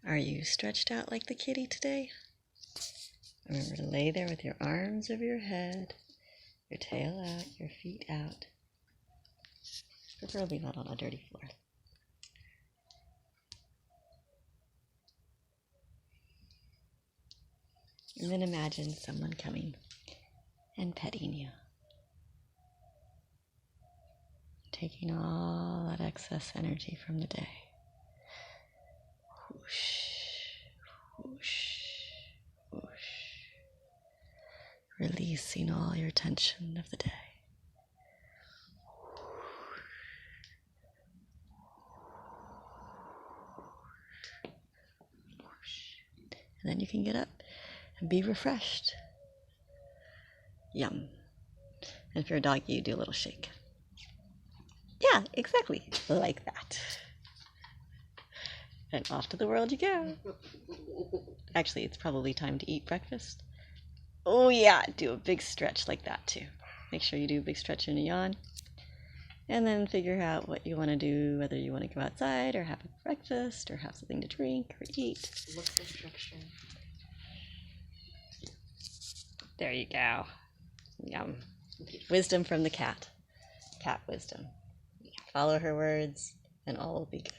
Are you stretched out like the kitty today? Remember to lay there with your arms over your head, your tail out, your feet out. Preferably not on a dirty floor. And then imagine someone coming and petting you. Taking all that excess energy from the day. Whoosh, whoosh, whoosh. Releasing all your tension of the day. And then you can get up and be refreshed. Yum. And if you're a doggy, you do a little shake. Yeah, exactly. Like that. And off to the world you go. Actually, it's probably time to eat breakfast. Oh yeah, do a big stretch like that too. Make sure you do a big stretch and a yawn. And then figure out what you want to do, whether you want to go outside or have a breakfast or have something to drink or eat. What's the structure? There you go. Yum. Wisdom from the cat. Cat wisdom. Follow her words and all will be good.